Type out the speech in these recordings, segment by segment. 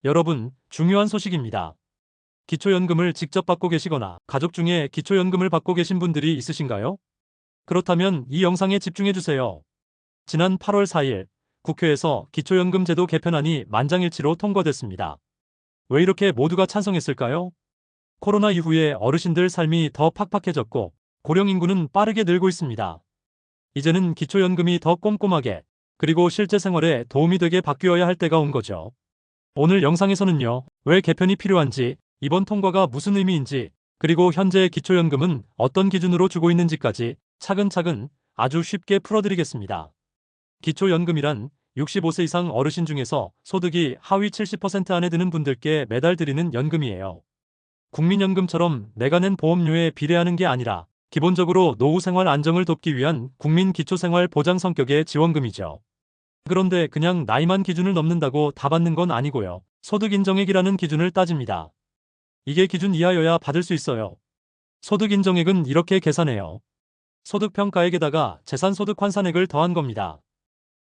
여러분, 중요한 소식입니다. 기초연금을 직접 받고 계시거나 가족 중에 기초연금을 받고 계신 분들이 있으신가요? 그렇다면 이 영상에 집중해주세요. 지난 8월 4일, 국회에서 기초연금 제도 개편안이 만장일치로 통과됐습니다. 왜 이렇게 모두가 찬성했을까요? 코로나 이후에 어르신들 삶이 더 팍팍해졌고, 고령 인구는 빠르게 늘고 있습니다. 이제는 기초연금이 더 꼼꼼하게, 그리고 실제 생활에 도움이 되게 바뀌어야 할 때가 온 거죠. 오늘 영상에서는요, 왜 개편이 필요한지, 이번 통과가 무슨 의미인지, 그리고 현재 기초연금은 어떤 기준으로 주고 있는지까지 차근차근 아주 쉽게 풀어드리겠습니다. 기초연금이란 65세 이상 어르신 중에서 소득이 하위 70% 안에 드는 분들께 매달 드리는 연금이에요. 국민연금처럼 내가 낸 보험료에 비례하는 게 아니라 기본적으로 노후 생활 안정을 돕기 위한 국민 기초생활 보장 성격의 지원금이죠. 그런데 그냥 나이만 기준을 넘는다고 다 받는 건 아니고요. 소득 인정액이라는 기준을 따집니다. 이게 기준 이하여야 받을 수 있어요. 소득 인정액은 이렇게 계산해요. 소득평가액에다가 재산소득 환산액을 더한 겁니다.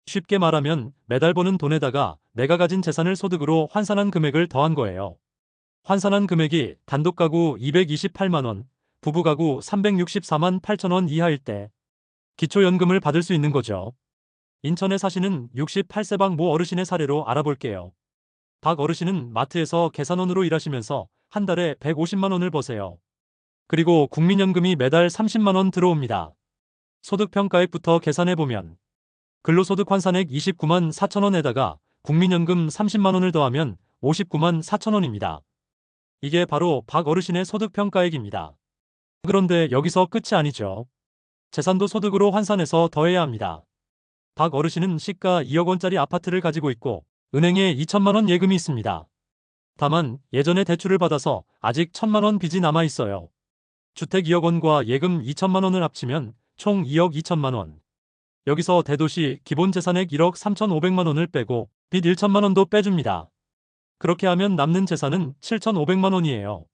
쉽게 말하면 매달 버는 돈에다가 내가 가진 재산을 소득으로 환산한 금액을 더한 거예요. 환산한 금액이 단독 가구 228만 원, 부부 가구 364만 8천 원 이하일 때 기초연금을 받을 수 있는 거죠. 인천에 사시는 68세방 모 어르신의 사례로 알아볼게요. 박 어르신은 마트에서 계산원으로 일하시면서 한 달에 150만 원을 버세요. 그리고 국민연금이 매달 30만 원 들어옵니다. 소득평가액부터 계산해보면 근로소득 환산액 29만 4천 원에다가 국민연금 30만 원을 더하면 59만 4천 원입니다. 이게 바로 박 어르신의 소득평가액입니다. 그런데 여기서 끝이 아니죠. 재산도 소득으로 환산해서 더해야 합니다. 박 어르신은 시가 2억 원짜리 아파트를 가지고 있고 은행에 2천만 원 예금이 있습니다. 다만 예전에 대출을 받아서 아직 1천만 원 빚이 남아 있어요. 주택 2억 원과 예금 2천만 원을 합치면 총 2억 2천만 원. 여기서 대도시 기본재산액 1억 3,500만 원을 빼고 빚 1천만 원도 빼줍니다. 그렇게 하면 남는 재산은 7,500만 원이에요.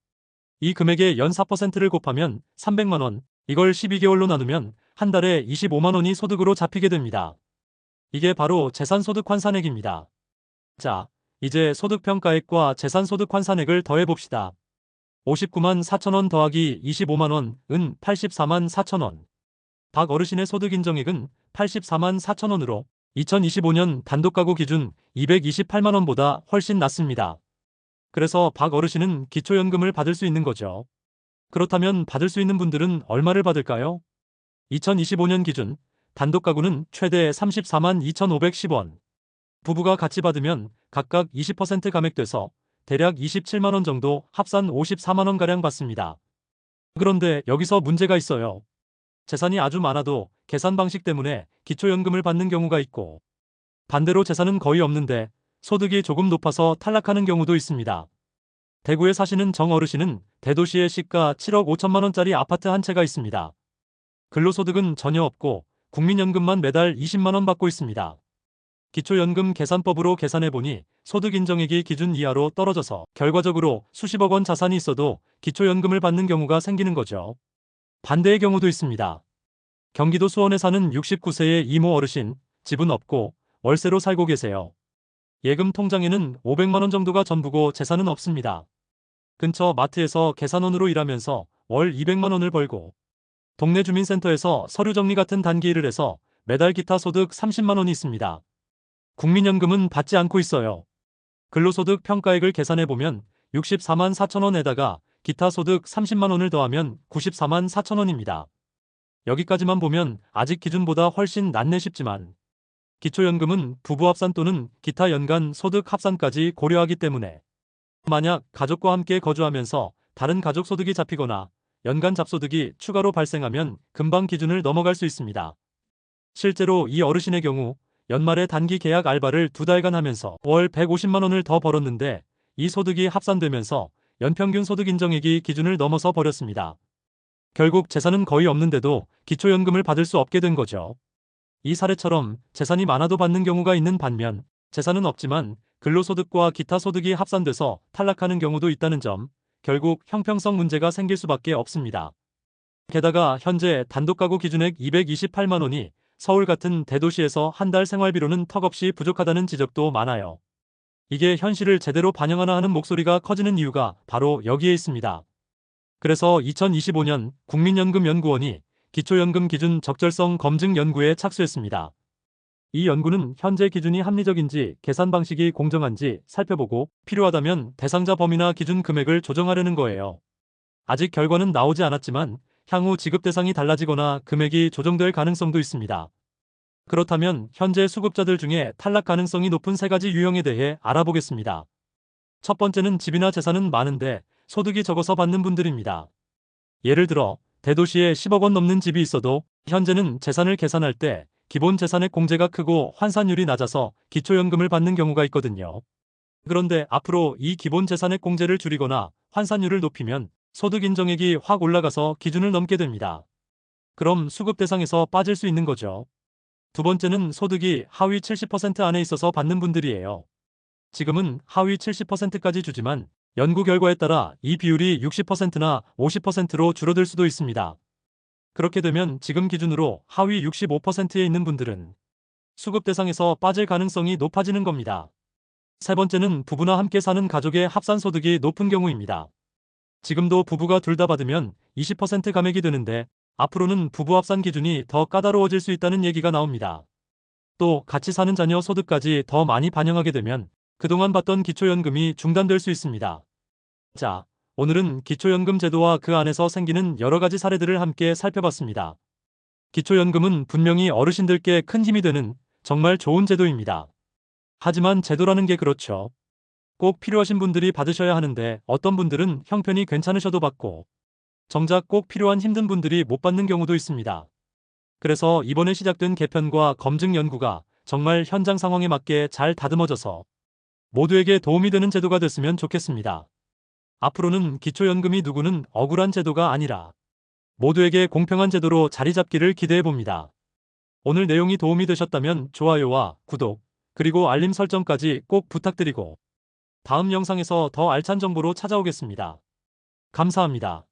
이 금액의 연 4%를 곱하면 300만 원, 이걸 12개월로 나누면 한 달에 25만 원이 소득으로 잡히게 됩니다. 이게 바로 재산소득 환산액입니다. 자, 이제 소득평가액과 재산소득 환산액을 더해봅시다. 59만 4천 원 더하기 25만 원은 84만 4천 원. 박 어르신의 소득 인정액은 84만 4천 원으로 2025년 단독가구 기준 228만 원보다 훨씬 낮습니다. 그래서 박 어르신은 기초연금을 받을 수 있는 거죠. 그렇다면 받을 수 있는 분들은 얼마를 받을까요? 2025년 기준 단독가구는 최대 34만 2,510원. 부부가 같이 받으면 각각 20% 감액돼서 대략 27만 원 정도 합산 54만 원가량 받습니다. 그런데 여기서 문제가 있어요. 재산이 아주 많아도 계산 방식 때문에 기초연금을 받는 경우가 있고 반대로 재산은 거의 없는데 소득이 조금 높아서 탈락하는 경우도 있습니다. 대구에 사시는 정 어르신은 대도시의 시가 7억 5천만 원짜리 아파트 한 채가 있습니다. 근로소득은 전혀 없고 국민연금만 매달 20만 원 받고 있습니다. 기초연금 계산법으로 계산해보니 소득 인정액이 기준 이하로 떨어져서 결과적으로 수십억 원 자산이 있어도 기초연금을 받는 경우가 생기는 거죠. 반대의 경우도 있습니다. 경기도 수원에 사는 69세의 이모 어르신, 집은 없고 월세로 살고 계세요. 예금 통장에는 500만 원 정도가 전부고 재산은 없습니다. 근처 마트에서 계산원으로 일하면서 월 200만 원을 벌고 동네 주민센터에서 서류 정리 같은 단기 일을 해서 매달 기타 소득 30만 원이 있습니다. 국민연금은 받지 않고 있어요. 근로소득 평가액을 계산해보면 64만 4천 원에다가 기타 소득 30만 원을 더하면 94만 4천 원입니다. 여기까지만 보면 아직 기준보다 훨씬 낫네 싶지만 기초연금은 부부 합산 또는 기타 연간 소득 합산까지 고려하기 때문에 만약 가족과 함께 거주하면서 다른 가족 소득이 잡히거나 연간 잡소득이 추가로 발생하면 금방 기준을 넘어갈 수 있습니다. 실제로 이 어르신의 경우 연말에 단기 계약 알바를 2달간 하면서 월 150만 원을 더 벌었는데 이 소득이 합산되면서 연평균 소득 인정액이 기준을 넘어서 버렸습니다. 결국 재산은 거의 없는데도 기초연금을 받을 수 없게 된 거죠. 이 사례처럼 재산이 많아도 받는 경우가 있는 반면 재산은 없지만 근로소득과 기타 소득이 합산돼서 탈락하는 경우도 있다는 점, 결국 형평성 문제가 생길 수밖에 없습니다. 게다가 현재 단독가구 기준액 228만 원이 서울 같은 대도시에서 한 달 생활비로는 턱없이 부족하다는 지적도 많아요. 이게 현실을 제대로 반영하나 하는 목소리가 커지는 이유가 바로 여기에 있습니다. 그래서 2025년 국민연금연구원이 기초연금 기준 적절성 검증 연구에 착수했습니다. 이 연구는 현재 기준이 합리적인지 계산 방식이 공정한지 살펴보고 필요하다면 대상자 범위나 기준 금액을 조정하려는 거예요. 아직 결과는 나오지 않았지만 향후 지급 대상이 달라지거나 금액이 조정될 가능성도 있습니다. 그렇다면 현재 수급자들 중에 탈락 가능성이 높은 세 가지 유형에 대해 알아보겠습니다. 첫 번째는 집이나 재산은 많은데 소득이 적어서 받는 분들입니다. 예를 들어 대도시에 10억 원 넘는 집이 있어도 현재는 재산을 계산할 때 기본 재산액 공제가 크고 환산율이 낮아서 기초연금을 받는 경우가 있거든요. 그런데 앞으로 이 기본 재산액 공제를 줄이거나 환산율을 높이면 소득 인정액이 확 올라가서 기준을 넘게 됩니다. 그럼 수급 대상에서 빠질 수 있는 거죠. 두 번째는 소득이 하위 70% 안에 있어서 받는 분들이에요. 지금은 하위 70%까지 주지만 연구 결과에 따라 이 비율이 60%나 50%로 줄어들 수도 있습니다. 그렇게 되면 지금 기준으로 하위 65%에 있는 분들은 수급 대상에서 빠질 가능성이 높아지는 겁니다. 세 번째는 부부나 함께 사는 가족의 합산 소득이 높은 경우입니다. 지금도 부부가 둘 다 받으면 20% 감액이 되는데 앞으로는 부부 합산 기준이 더 까다로워질 수 있다는 얘기가 나옵니다. 또 같이 사는 자녀 소득까지 더 많이 반영하게 되면 그동안 받던 기초연금이 중단될 수 있습니다. 자, 오늘은 기초연금 제도와 그 안에서 생기는 여러 가지 사례들을 함께 살펴봤습니다. 기초연금은 분명히 어르신들께 큰 힘이 되는 정말 좋은 제도입니다. 하지만 제도라는 게 그렇죠. 꼭 필요하신 분들이 받으셔야 하는데 어떤 분들은 형편이 괜찮으셔도 받고 정작 꼭 필요한 힘든 분들이 못 받는 경우도 있습니다. 그래서 이번에 시작된 개편과 검증 연구가 정말 현장 상황에 맞게 잘 다듬어져서 모두에게 도움이 되는 제도가 됐으면 좋겠습니다. 앞으로는 기초연금이 누구는 억울한 제도가 아니라 모두에게 공평한 제도로 자리 잡기를 기대해 봅니다. 오늘 내용이 도움이 되셨다면 좋아요와 구독, 그리고 알림 설정까지 꼭 부탁드리고 다음 영상에서 더 알찬 정보로 찾아오겠습니다. 감사합니다.